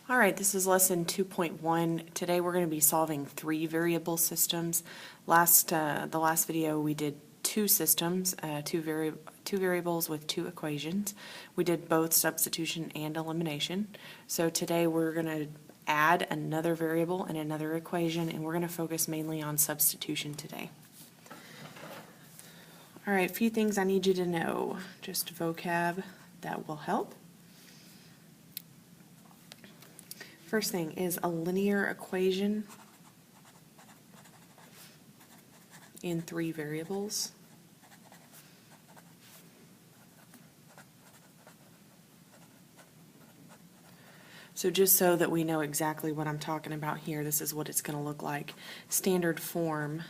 All right, this is lesson 2.1. Today we're going to be solving three variable systems. The last video we did two systems, two variables with two equations. We did both substitution and elimination. So today we're going to add another variable and another equation, and we're going to focus mainly on substitution today. All right, a few things I need you to know, just vocab that will help. First thing is a linear equation in three variables. So just so that we know exactly what I'm talking about here, this is what it's going to look like. Standard form.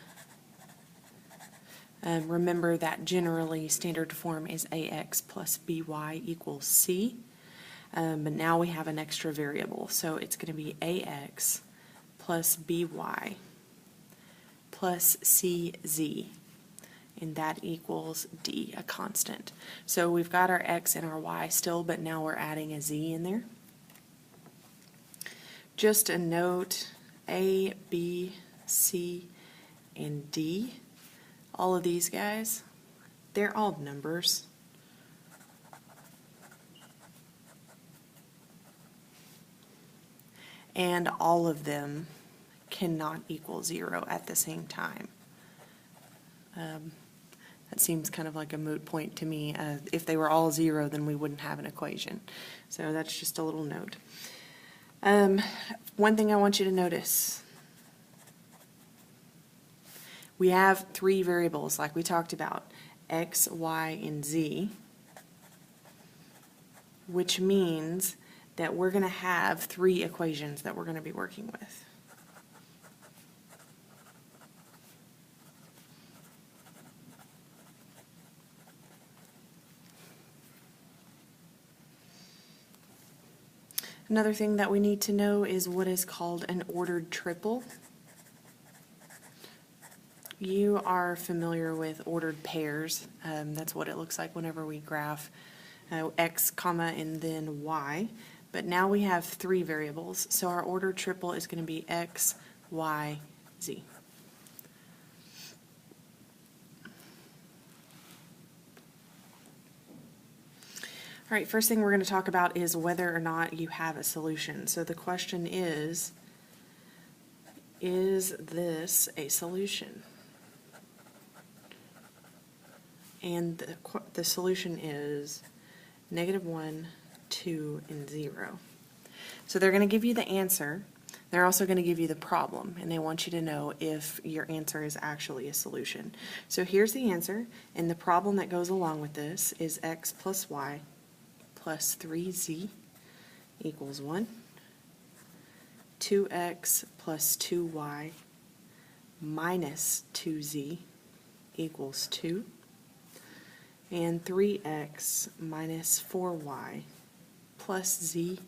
Remember that generally standard form is ax plus by equals c. But now we have an extra variable, so it's going to be ax plus by plus cz, and that equals d, a constant. So we've got our x and our y still, but now we're adding a z in there. Just a note, a, b, c, and d, all of these guys, they're all numbers. And all of them cannot equal 0 at the same time. That seems kind of like a moot point to me. If they were all 0, then we wouldn't have an equation. So that's just a little note. One thing I want you to notice. We have three variables like we talked about, x, y, and z, which means that we're going to have three equations that we're going to be working with. Another thing that we need to know is what is called an ordered triple. You are familiar with ordered pairs. That's what it looks like whenever we graph x, comma, and then y. But now we have three variables, so our ordered triple is going to be x, y, z. All right, first thing we're going to talk about is whether or not you have a solution. So the question is this a solution? And the solution is -1, 2, and 0. So they're going to give you the answer. They're also going to give you the problem, and they want you to know if your answer is actually a solution. So here's the answer, and the problem that goes along with this is x plus y plus 3z equals 1, 2x plus 2y minus 2z equals 2, and 3x minus 4y plus z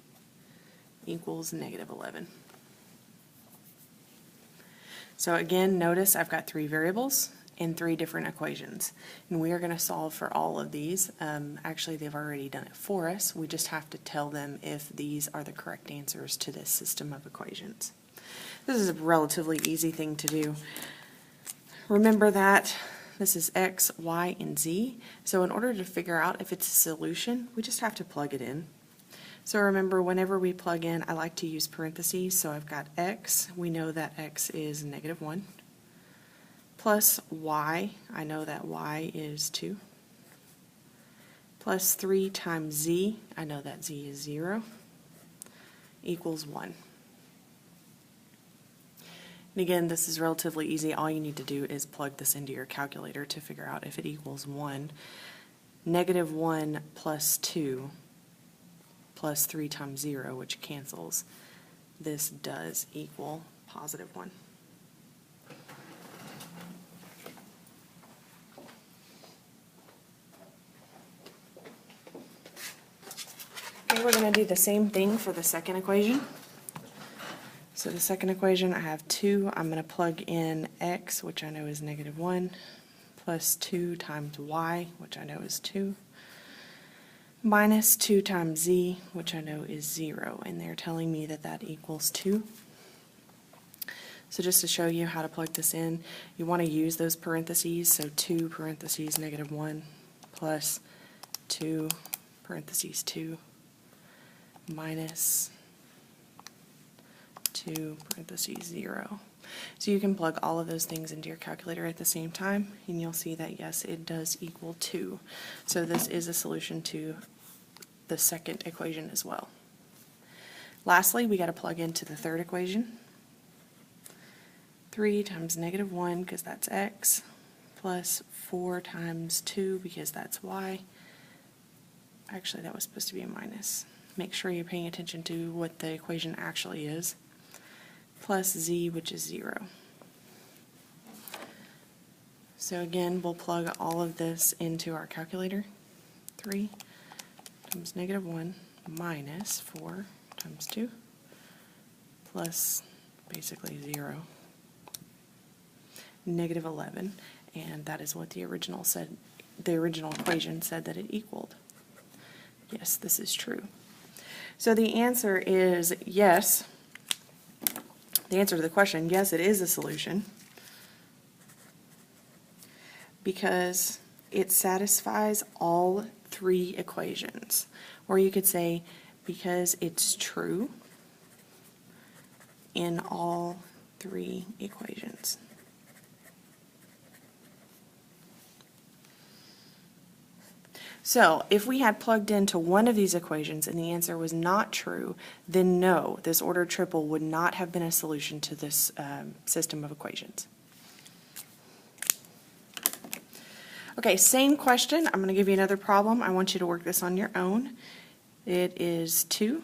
equals -11. So again, notice I've got three variables and three different equations, and we are going to solve for all of these. Actually, they've already done it for us. We just have to tell them if these are the correct answers to this system of equations. This is a relatively easy thing to do. Remember that this is x, y, and z. So in order to figure out if it's a solution, we just have to plug it in. So remember, whenever we plug in, I like to use parentheses. So I've got x. We know that x is -1. Plus y. I know that y is 2. Plus 3 times z. I know that z is 0. Equals 1. And again, this is relatively easy. All you need to do is plug this into your calculator to figure out if it equals 1. -1 plus 2 plus 3 times 0, which cancels. This does equal +1. Okay, we're going to do the same thing for the second equation. So the second equation, I have 2. I'm going to plug in x, which I know is -1, plus 2 times y, which I know is 2, minus 2 times z, which I know is 0, and they're telling me that that equals 2. So just to show you how to plug this in, you want to use those parentheses, so 2 parentheses negative 1 plus 2 parentheses 2 minus 2 parentheses 0. So you can plug all of those things into your calculator at the same time, and you'll see that yes, it does equal 2. So this is a solution to the second equation as well. Lastly, we got to plug into the third equation. 3 times negative 1, because that's x, plus 4 times 2, because that's y. Actually, that was supposed to be a minus. Make sure you're paying attention to what the equation actually is. Plus z, which is 0. So again, we'll plug all of this into our calculator. 3 times negative 1 minus 4 times 2 plus basically 0, negative 11, and that is what the original equation said that it equaled. Yes, this is true. So the answer is yes. The answer to the question, yes, it is a solution, because it satisfies all 3 equations. Or you could say, because it's true in all 3 equations. So if we had plugged into one of these equations and the answer was not true, then no, this ordered triple would not have been a solution to this system of equations. Okay, same question. I'm going to give you another problem. I want you to work this on your own. It is 2,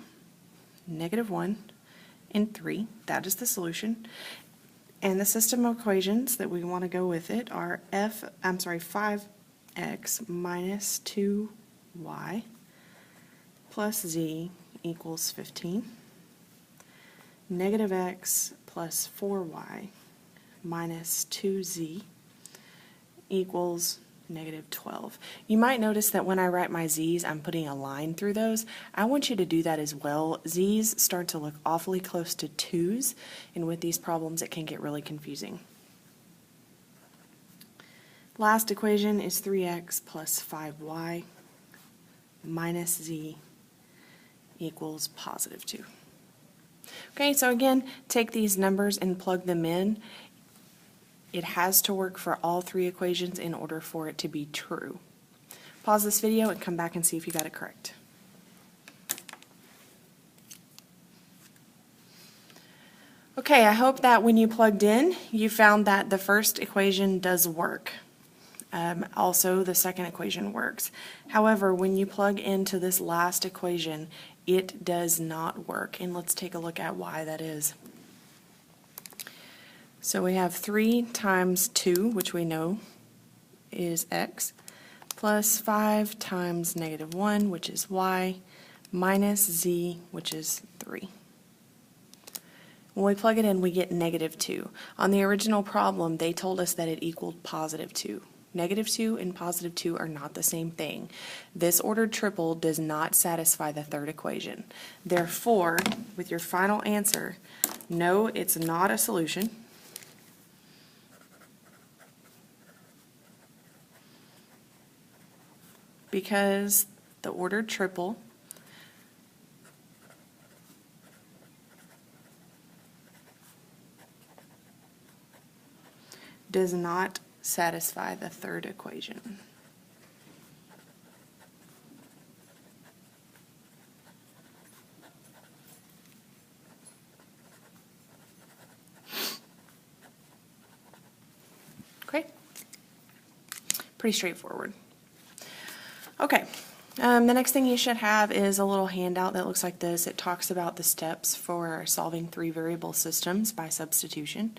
negative 1, and 3. That is the solution. And the system of equations that we want to go with it are 5x minus 2y plus z equals 15, negative x plus 4y minus 2z equals negative 12. You might notice that when I write my z's, I'm putting a line through those. I want you to do that as well. Z's start to look awfully close to 2's, and with these problems it can get really confusing. Last equation is 3x plus 5y minus z equals positive 2. Okay, so again, take these numbers and plug them in. It has to work for all 3 equations in order for it to be true. Pause this video and come back and see if you got it correct. Okay, I hope that when you plugged in, you found that the first equation does work. Also, the second equation works. However, when you plug into this last equation, it does not work. And let's take a look at why that is. So we have 3 times 2, which we know is x, plus 5 times negative 1, which is y, minus z, which is 3. When we plug it in, we get negative 2. On the original problem, they told us that it equaled positive 2. Negative 2 and positive 2 are not the same thing. This ordered triple does not satisfy the third equation. Therefore, with your final answer, no, it's not a solution. Because the ordered triple does not satisfy the third equation. Okay? Pretty straightforward. Okay. The next thing you should have is a little handout that looks like this. It talks about the steps for solving 3 variable systems by substitution.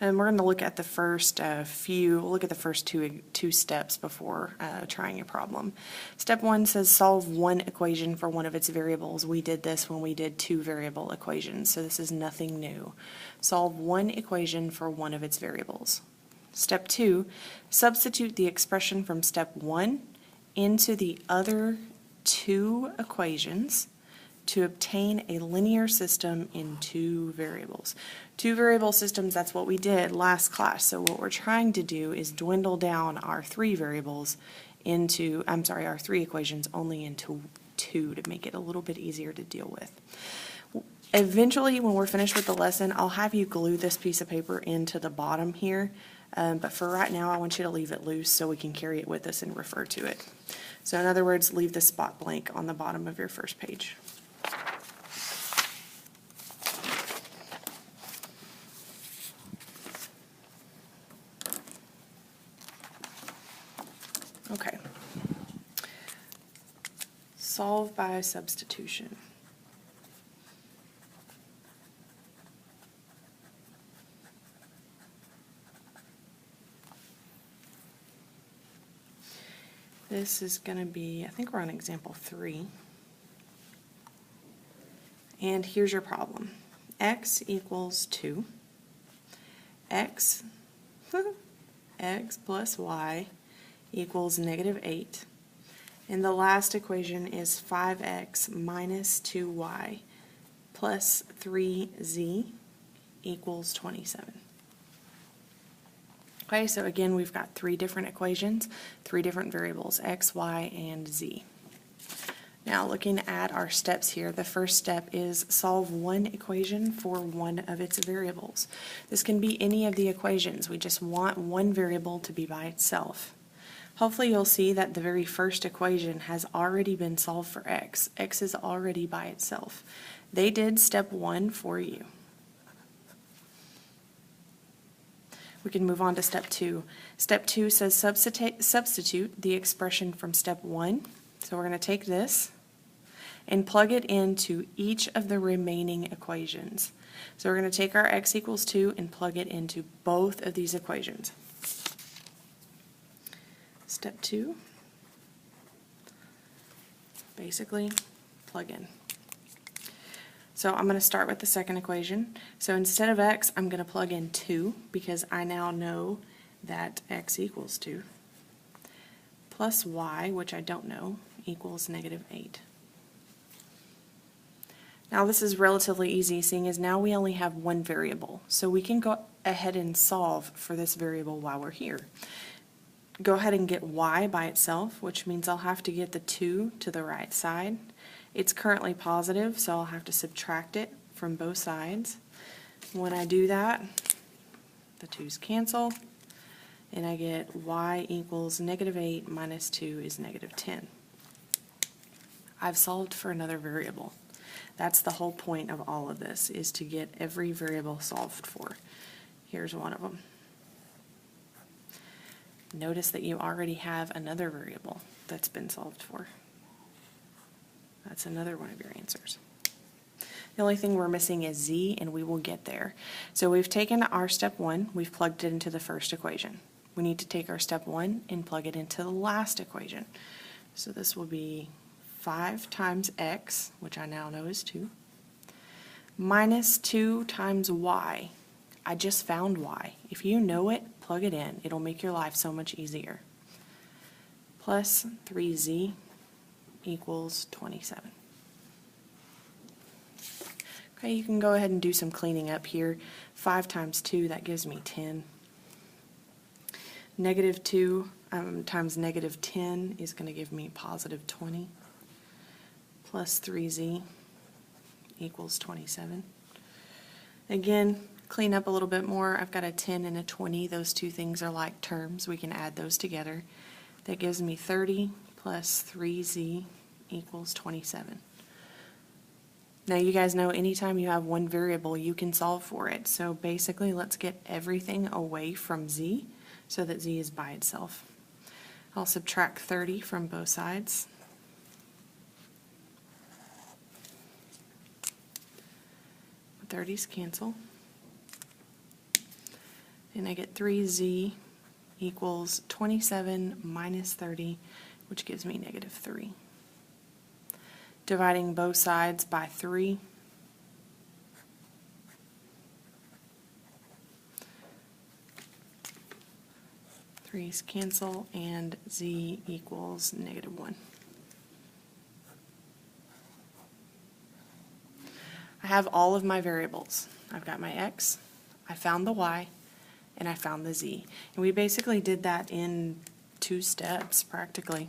And we're going to look at the first we'll look at the first two steps before trying a problem. Step 1 says solve one equation for one of its variables. We did this when we did 2 variable equations, so this is nothing new. Solve one equation for one of its variables. Step 2, substitute the expression from step 1 into the other two equations to obtain a linear system in two variables. Two variable systems, that's what we did last class. So what we're trying to do is dwindle down our three variables into, our three equations only into two to make it a little bit easier to deal with. Eventually, when we're finished with the lesson, I'll have you glue this piece of paper into the bottom here. But for right now, I want you to leave it loose so we can carry it with us and refer to it. So in other words, leave the spot blank on the bottom of your first page. Okay. Solve by substitution. This is going to be, I think we're on example 3. And here's your problem. X equals 2. X plus y equals negative 8. And the last equation is 5x minus 2y plus 3z equals 27. Okay, so again, we've got three different equations, three different variables, x, y, and z. Now, looking at our steps here, the first step is solve one equation for one of its variables. This can be any of the equations. We just want one variable to be by itself. Hopefully, you'll see that the very first equation has already been solved for x. X is already by itself. They did step 1 for you. We can move on to step 2. Step 2 says substitute the expression from step 1. So we're going to take this and plug it into each of the remaining equations. So we're going to take our x equals 2 and plug it into both of these equations. Step 2, basically plug in. So I'm going to start with the second equation. So instead of x, I'm going to plug in 2 because I now know that x equals 2, plus y, which I don't know, equals negative 8. Now this is relatively easy, seeing as now we only have one variable. So we can go ahead and solve for this variable while we're here. Go ahead and get y by itself, which means I'll have to get the 2 to the right side. It's currently positive, so I'll have to subtract it from both sides. When I do that, the 2's cancel, and I get y equals negative 8 minus 2 is negative 10. I've solved for another variable. That's the whole point of all of this, is to get every variable solved for. Here's one of them. Notice that you already have another variable that's been solved for. That's another one of your answers. The only thing we're missing is z, and we will get there. So we've taken our step 1, we've plugged it into the first equation. We need to take our step 1 and plug it into the last equation. So this will be 5 times x, which I now know is 2, minus 2 times y. I just found y. If you know it, plug it in. It'll make your life so much easier. Plus 3z equals 27. Okay, you can go ahead and do some cleaning up here. 5 times 2, that gives me 10. Negative 2 times negative 10 is going to give me positive 20. Plus 3z equals 27. Again, clean up a little bit more. I've got a 10 and a 20. Those two things are like terms. We can add those together. That gives me 30 plus 3z equals 27. Now you guys know anytime you have one variable, you can solve for it. So basically, let's get everything away from z so that z is by itself. I'll subtract 30 from both sides. The 30's cancel. And I get 3z equals 27 minus 30, which gives me negative 3. Dividing both sides by 3. Threes cancel, and z equals negative 1. I have all of my variables. I've got my x, I found the y, and I found the z. And we basically did that in 2 steps, practically.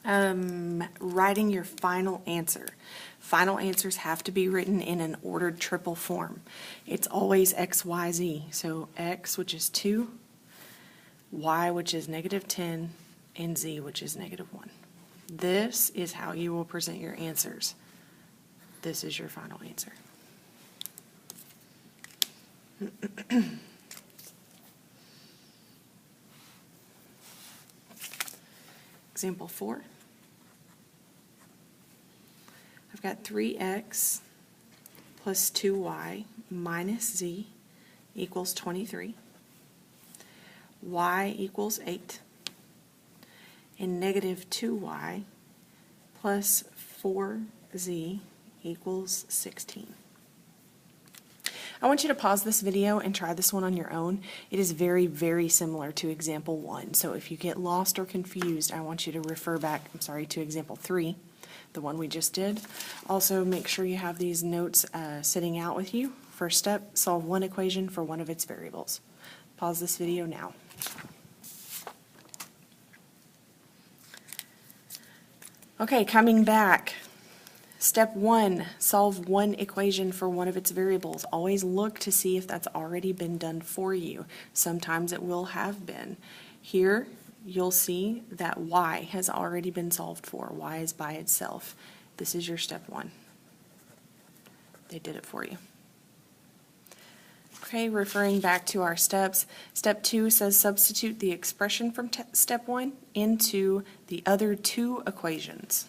Writing your final answer. Final answers have to be written in an ordered triple form. It's always x, y, z. So x, which is 2, y, which is -10, and z, which is -1. This is how you will present your answers. This is your final answer. Example 4. I've got 3x plus 2y minus z equals 23. Y equals 8. And negative 2y plus 4z equals 16. I want you to pause this video and try this one on your own. It is very, very similar to example 1. So if you get lost or confused, I want you to refer back, to example 3, the one we just did. Also, make sure you have these notes sitting out with you. First step, solve one equation for one of its variables. Pause this video now. Okay, coming back. Step 1, solve one equation for one of its variables. Always look to see if that's already been done for you. Sometimes it will have been. Here, you'll see that y has already been solved for. Y is by itself. This is your step 1. They did it for you. Okay, referring back to our steps. Step 2 says substitute the expression from step 1 into the other 2 equations.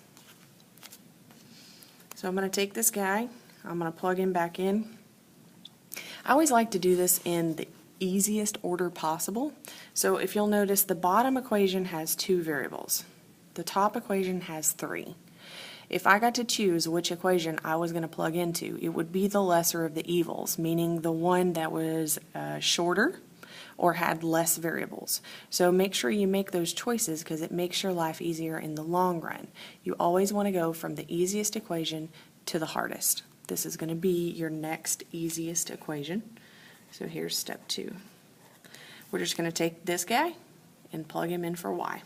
So I'm going to take this guy, I'm going to plug him back in. I always like to do this in the easiest order possible. So if you'll notice, the bottom equation has 2 variables. The top equation has 3. If I got to choose which equation I was going to plug into, it would be the lesser of the evils, meaning the one that was shorter or had less variables. So make sure you make those choices because it makes your life easier in the long run. You always want to go from the easiest equation to the hardest. This is going to be your next easiest equation. So here's step 2. We're just going to take this guy and plug him in for y.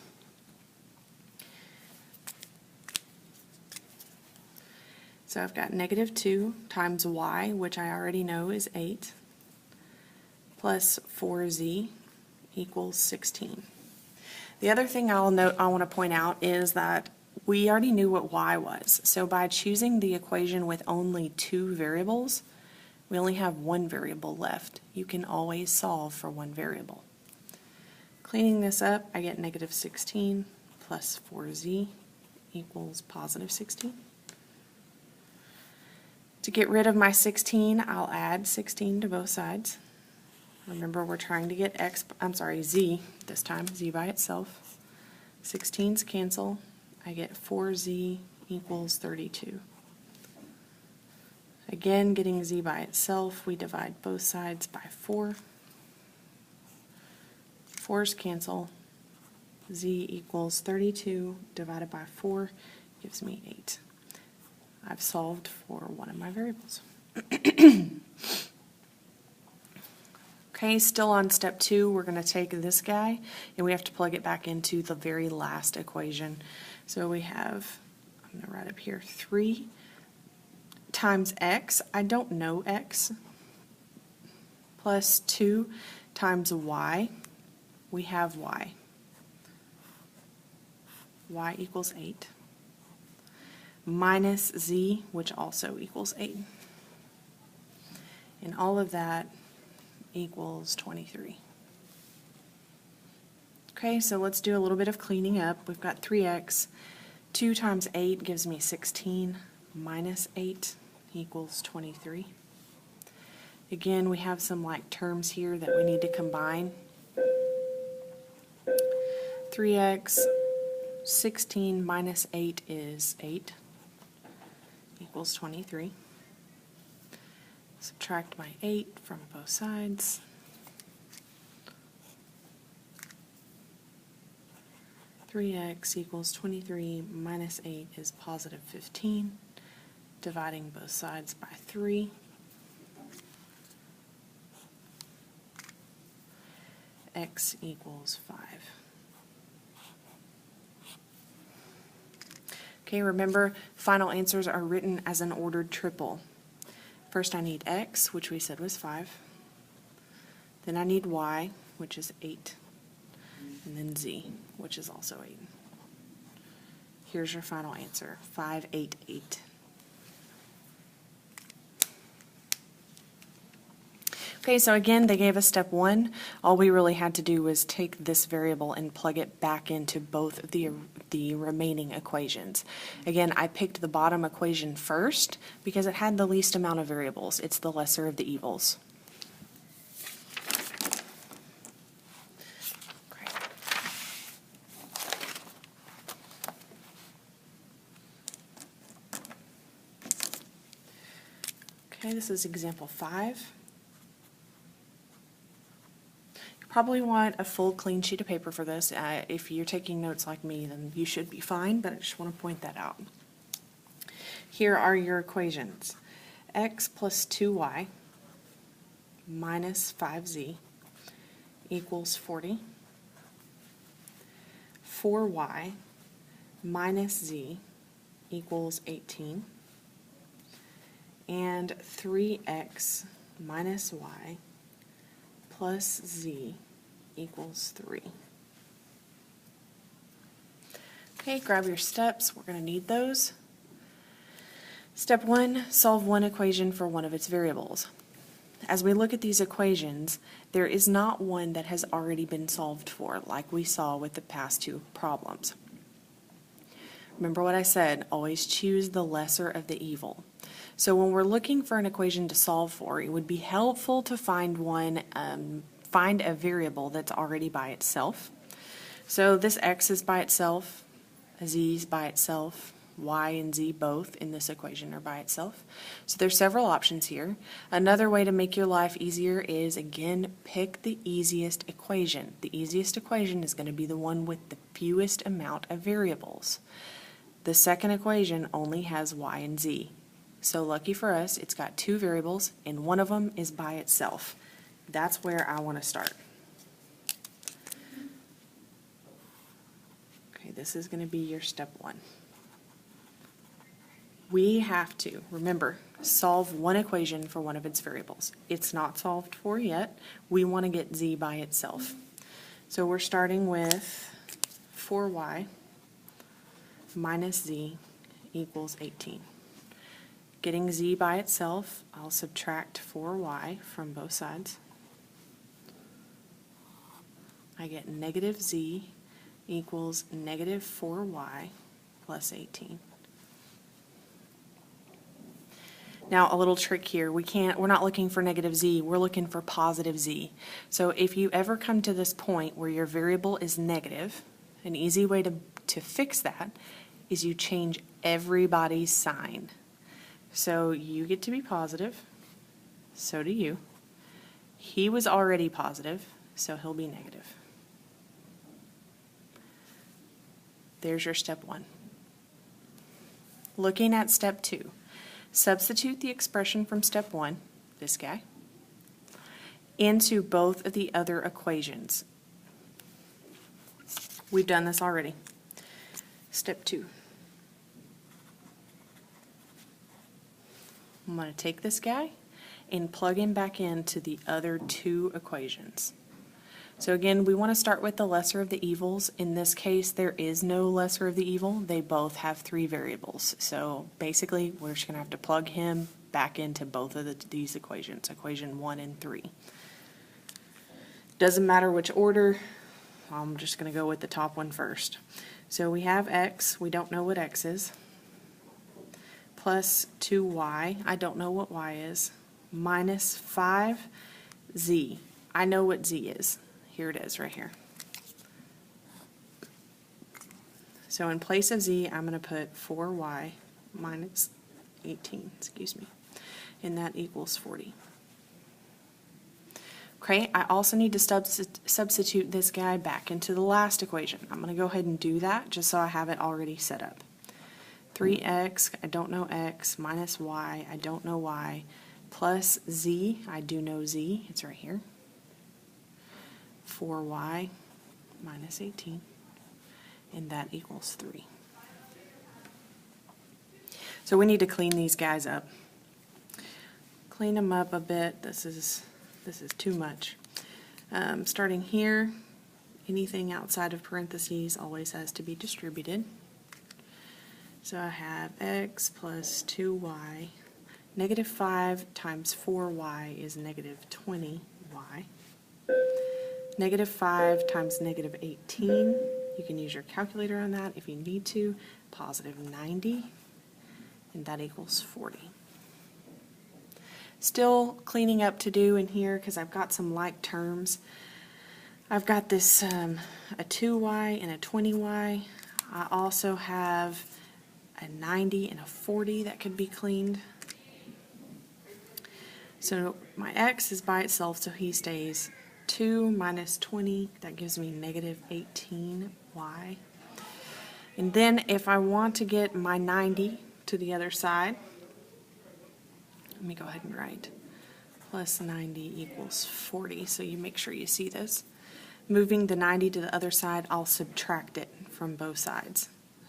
So I've got -2 times y, which I already know is 8, plus 4z equals 16. The other thing I want to point out is that we already knew what y was. So by choosing the equation with only 2 variables, we only have 1 variable left. You can always solve for 1 variable. Cleaning this up, I get -16 plus 4z equals positive 16. To get rid of my 16, I'll add 16 to both sides. Remember, we're trying to get z this time, z by itself. 16's cancel. I get 4z equals 32. Again, getting z by itself, we divide both sides by 4. 4's cancel. Z equals 32 divided by 4 gives me 8. I've solved for one of my variables. Okay, still on step 2, we're going to take this guy and we have to plug it back into the very last equation. So we have, I'm going to write up here, 3 times x, I don't know x, plus 2 times y, we have y. Y equals 8. Minus z, which also equals 8. And all of that equals 23. Okay, so let's do a little bit of cleaning up. We've got 3x. 2 times 8 gives me 16. Minus 8 equals 23. Again, we have some like terms here that we need to combine. 3x, 16 minus 8 is 8. Equals 23. Subtract my 8 from both sides. (3x) equals 23 minus 8 is positive 15. dividing both sides by 3. X equals 5. Okay, remember, final answers are written as an ordered triple. First I need X, which we said was 5. Then I need Y, which is 8. And then Z, which is also 8. Here's your final answer, 5, 8, 8. Okay, so again, they gave us step 1. All we really had to do was take this variable and plug it back into both of the remaining equations. Again, I picked the bottom equation first because it had the least amount of variables. It's the lesser of the evils. Okay, this is example 5. Probably want a full clean sheet of paper for this. If you're taking notes like me, then you should be fine, but I just want to point that out. Here are your equations. X plus 2y minus 5z equals 40. 4y minus z equals 18. And 3x minus y plus z equals 3. Okay, grab your steps. We're going to need those. Step 1, solve one equation for one of its variables. As we look at these equations, there is not one that has already been solved for, like we saw with the past two problems. Remember what I said, always choose the lesser of the evil. So when we're looking for an equation to solve for, it would be helpful to find find a variable that's already by itself. So this x is by itself, z is by itself, y and z both in this equation are by itself. So there's several options here. Another way to make your life easier is, again, pick the easiest equation. The easiest equation is going to be the one with the fewest amount of variables. The second equation only has y and z. So lucky for us, it's got two variables, and one of them is by itself. That's where I want to start. Okay, this is going to be your step 1. We have to, remember, solve one equation for one of its variables. It's not solved for yet. We want to get z by itself. So we're starting with 4y minus z equals 18. Getting z by itself, I'll subtract 4y from both sides. I get negative z equals negative 4y plus 18. Now a little trick here, we're not looking for negative z, we're looking for positive z. So if you ever come to this point where your variable is negative, an easy way to fix that is you change everybody's sign. So you get to be positive, so do you. He was already positive, so he'll be negative. There's your step 1. Looking at step 2, substitute the expression from step 1, this guy, into both of the other equations. We've done this already. Step 2. I'm going to take this guy and plug him back into the other two equations. So again, we want to start with the lesser of the evils. In this case, there is no lesser of the evil. They both have 3 variables. So basically, we're just going to have to plug him back into both of these equations, equation 1 and 3. Doesn't matter which order. I'm just going to go with the top one first. So we have x. We don't know what x is. Plus 2y, I don't know what y is, minus 5z. I know what z is. Here it is right here. So in place of z, I'm going to put 4y minus 18, and that equals 40. Okay, I also need to substitute this guy back into the last equation. I'm going to go ahead and do that just so I have it already set up. 3x, I don't know x, minus y, I don't know y, plus z, I do know z, it's right here, 4y minus 18, and that equals 3. So we need to clean these guys up. Clean them up a bit. This is too much. Starting here, anything outside of parentheses always has to be distributed. So I have x plus 2y. Negative 5 times 4y is negative 20y. Negative 5 times negative 18, you can use your calculator on that if you need to, positive 90, and that equals 40. Still cleaning up to do in here because I've got some like terms. I've got this a 2y and a 20y. I also have a 90 and a 40 that could be cleaned. So my x is by itself, so he stays 2 minus 20, that gives me negative 18y. And then if I want to get my 90 to the other side, let me go ahead and write plus 90 equals 40, so you make sure you see this. Moving the 90 to the other side, I'll subtract it from both sides.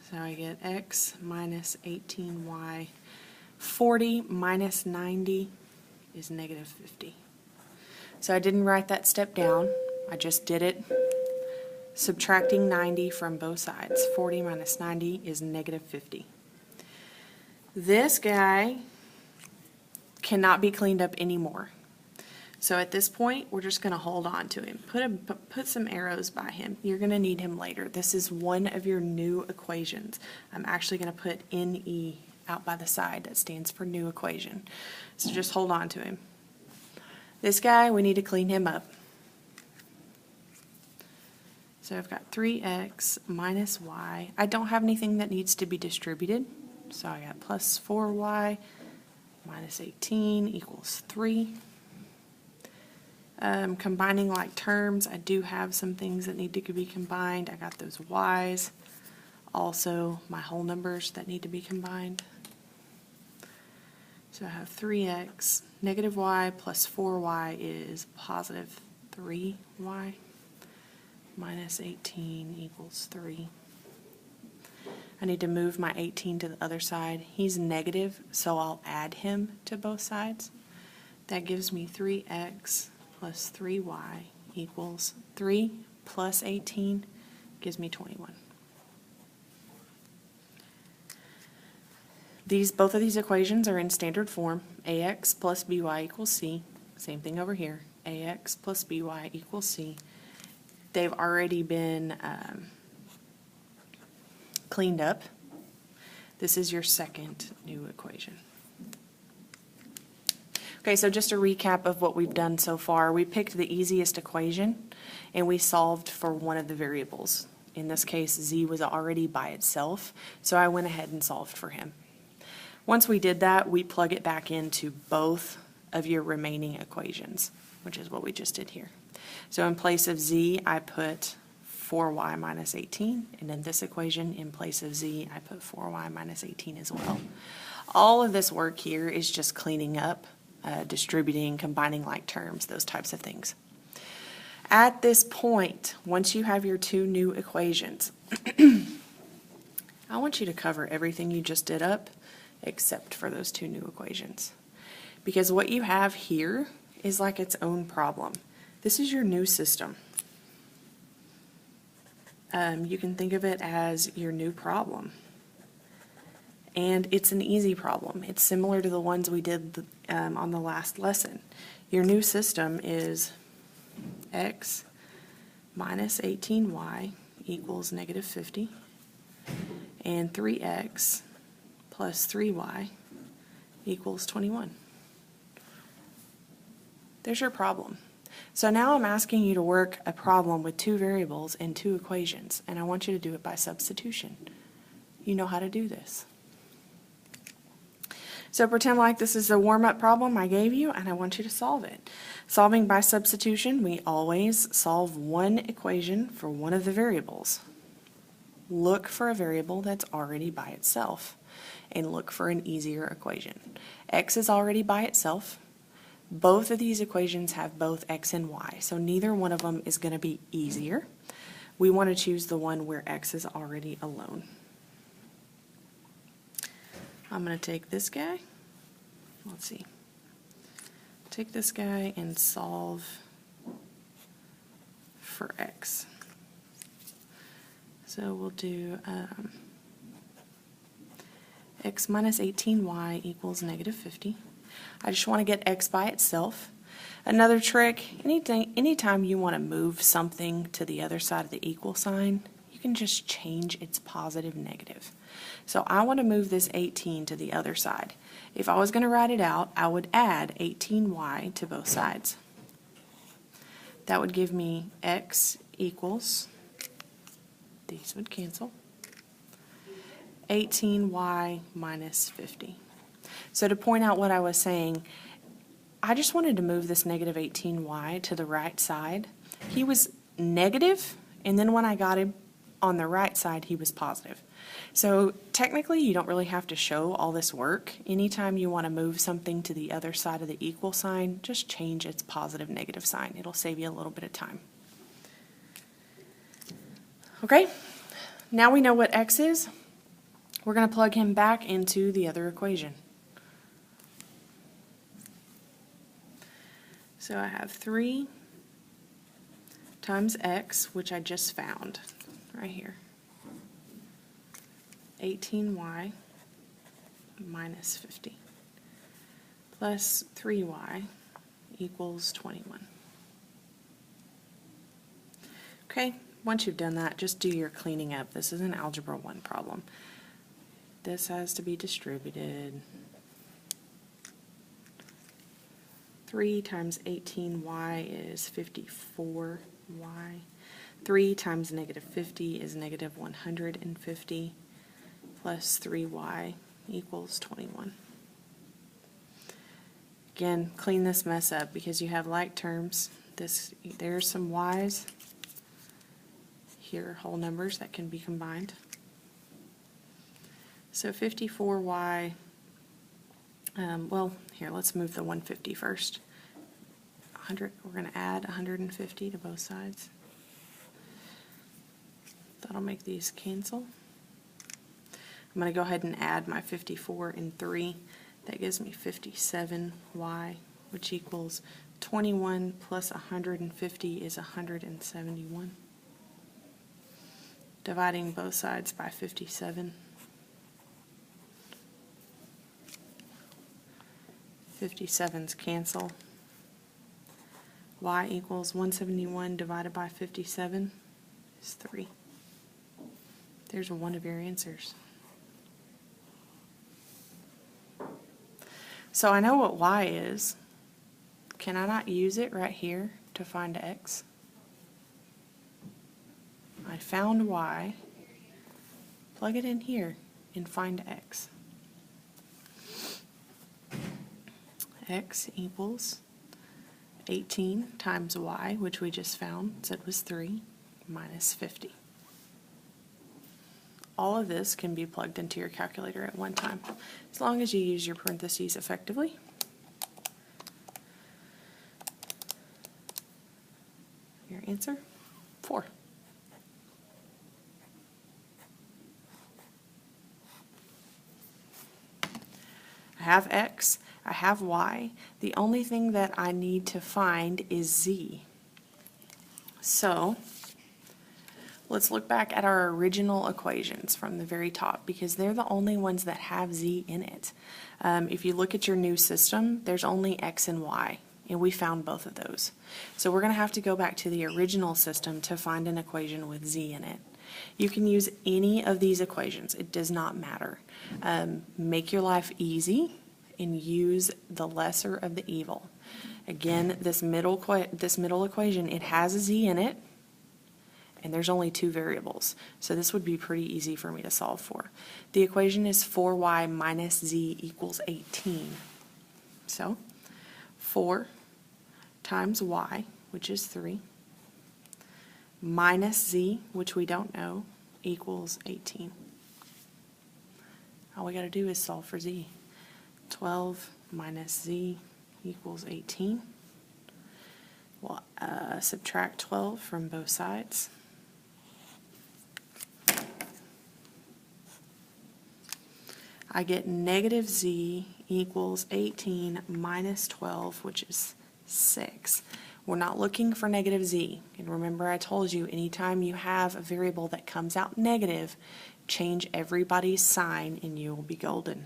So I get x minus 18y. 40 minus 90 is negative 50. So I didn't write that step down. I just did it subtracting 90 from both sides. 40 minus 90 is negative 50. This guy cannot be cleaned up anymore. So at this point, we're just going to hold on to him. Put some arrows by him. You're going to need him later. This is one of your new equations. I'm actually going to put NE out by the side. That stands for new equation. So just hold on to him. This guy, we need to clean him up. So I've got 3x minus y. I don't have anything that needs to be distributed. So I got plus 4y minus 18 equals 3. Combining like terms, I do have some things that need to be combined. I got those y's. Also, my whole numbers that need to be combined. So I have 3x, negative y plus 4y is positive 3y, minus 18 equals 3. I need to move my 18 to the other side. He's negative, so I'll add him to both sides. That gives me 3x plus 3y equals 3 plus 18 gives me 21. Both of these equations are in standard form. Ax plus by equals c. Same thing over here. Ax plus by equals c. They've already been cleaned up. This is your second new equation. Okay, so just a recap of what we've done so far. We picked the easiest equation and we solved for one of the variables. In this case, z was already by itself, so I went ahead and solved for him. Once we did that, we plug it back into both of your remaining equations, which is what we just did here. So in place of z, I put 4y minus 18, and in this equation, in place of z, I put 4y minus 18 as well. All of this work here is just cleaning up, distributing, combining like terms, those types of things. At this point, once you have your two new equations, I want you to cover everything you just did up except for those two new equations. Because what you have here is like its own problem. This is your new system. You can think of it as your new problem. And it's an easy problem. It's similar to the ones we did on the last lesson. Your new system is x minus 18y equals negative 50, and 3x plus 3y equals 21. There's your problem. So now I'm asking you to work a problem with two variables and two equations, and I want you to do it by substitution. You know how to do this. So pretend like this is a warm-up problem I gave you, and I want you to solve it. Solving by substitution, we always solve one equation for one of the variables. Look for a variable that's already by itself. and look for an easier equation. X is already by itself. Both of these equations have both x and y, so neither one of them is going to be easier. We want to choose the one where x is already alone. I'm going to take this guy. Let's see. Take this guy and solve for x. So we'll do x minus 18y equals negative 50. I just want to get x by itself. Another trick, anytime you want to move something to the other side of the equal sign, you can just change its positive negative. So I want to move this 18 to the other side. If I was going to write it out, I would add 18y to both sides. That would give me x equals, these would cancel, 18y minus 50. So to point out what I was saying, I just wanted to move this negative 18y to the right side. He was negative, and then when I got him on the right side, he was positive. So technically, you don't really have to show all this work. Anytime you want to move something to the other side of the equal sign, just change its positive negative sign. It'll save you a little bit of time. Okay, now we know what x is. We're going to plug him back into the other equation. So I have 3 times x, which I just found right here. 18y minus 50 plus 3y equals 21. Okay, once you've done that, just do your cleaning up. This is an Algebra 1 problem. This has to be distributed. 3 times 18y is 54y. 3 times negative 50 is negative 150. Plus 3y equals 21. Again, clean this mess up because you have like terms. There's some y's. Here are whole numbers that can be combined. So 54y, well, here, let's move the 150 first. We're going to add 150 to both sides. That'll make these cancel. I'm going to go ahead and add my 54 and 3. That gives me 57y, which equals 21 plus 150 is 171. Dividing both sides by 57. 57's cancel. Y equals 171 divided by 57 is 3. There's one of your answers. So I know what y is. Can I not use it right here to find x? I found y. Plug it in here and find x. X equals 18 times y, which we just found, said was 3, minus 50. All of this can be plugged into your calculator at one time, as long as you use your parentheses effectively. Your answer, 4. I have x, I have y. The only thing that I need to find is z. So let's look back at our original equations from the very top because they're the only ones that have z in it. If you look at your new system, there's only x and y, and we found both of those. So we're going to have to go back to the original system to find an equation with z in it. You can use any of these equations. It does not matter. Make your life easy and use the lesser of the evil. Again, this middle equation, it has a z in it, and there's only 2 variables. So this would be pretty easy for me to solve for. The equation is 4y minus z equals 18. So 4 times y, which is 3, minus z, which we don't know, equals 18. All we got to do is solve for z. 12 minus z equals 18. We'll subtract 12 from both sides. I get negative z equals 18 minus 12, which is 6. We're not looking for negative z. And remember, I told you, anytime you have a variable that comes out negative, change everybody's sign and you will be golden.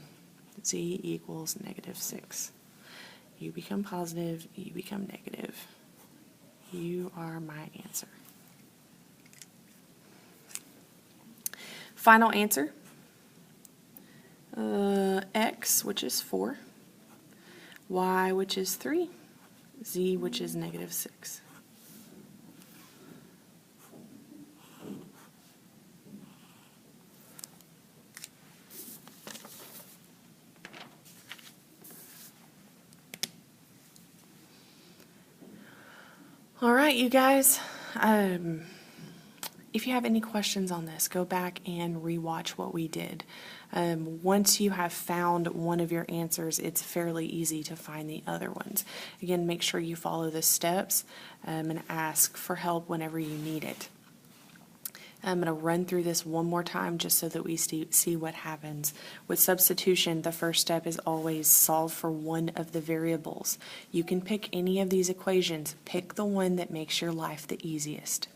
Z equals negative 6. You become positive, you become negative. You are my answer. Final answer. X, which is 4. Y, which is 3. Z, which is negative 6. All right, you guys. If you have any questions on this, go back and rewatch what we did. Once you have found one of your answers, it's fairly easy to find the other ones. Again, make sure you follow the steps and ask for help whenever you need it. I'm going to run through this one more time just so that we see what happens. With substitution, the first step is always solve for one of the variables. You can pick any of these equations. Pick the one that makes your life the easiest.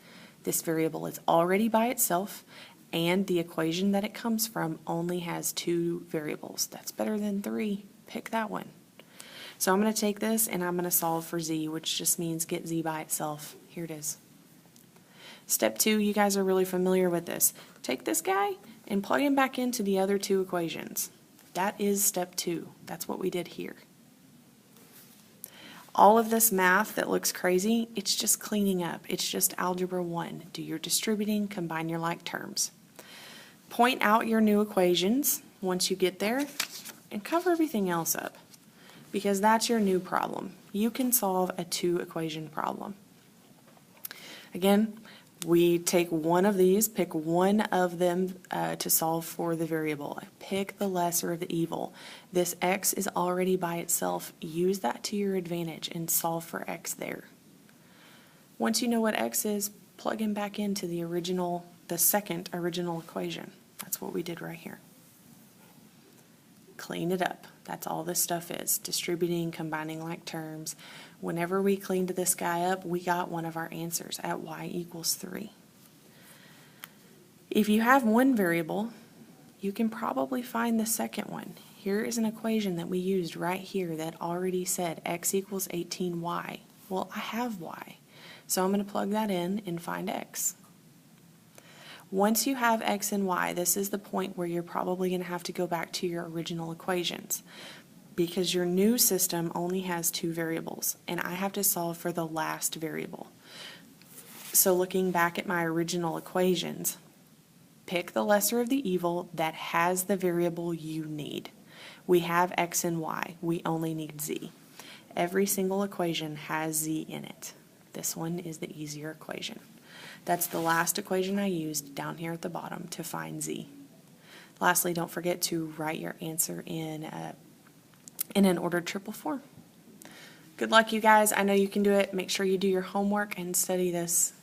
This variable is already by itself, and the equation that it comes from only has 2 variables. That's better than 3. Pick that one. So I'm going to take this and I'm going to solve for z, which just means get z by itself. Here it is. Step 2, you guys are really familiar with this. Take this guy and plug him back into the other 2 equations. That is step 2. That's what we did here. All of this math that looks crazy, it's just cleaning up. It's just algebra 1. Do your distributing, combine your like terms. Point out your new equations once you get there, and cover everything else up, because that's your new problem. You can solve a 2-equation problem. Again, we take one of these, pick one of them to solve for the variable. Pick the lesser of the evil. This x is already by itself. Use that to your advantage and solve for x there. Once you know what x is, plug him back into the second original equation. That's what we did right here. Clean it up. That's all this stuff is. Distributing, combining like terms. Whenever we cleaned this guy up, we got one of our answers at y equals 3. If you have one variable, you can probably find the second one. Here is an equation that we used right here that already said x equals 18y. Well, I have y, so I'm going to plug that in and find x. Once you have x and y, this is the point where you're probably going to have to go back to your original equations, because your new system only has 2 variables, and I have to solve for the last variable. So looking back at my original equations, pick the lesser of the evil that has the variable you need. We have x and y. We only need z. Every single equation has z in it. This one is the easier equation. That's the last equation I used down here at the bottom to find z. Lastly, don't forget to write your answer in an ordered triple form. Good luck, you guys. I know you can do it. Make sure you do your homework and study this.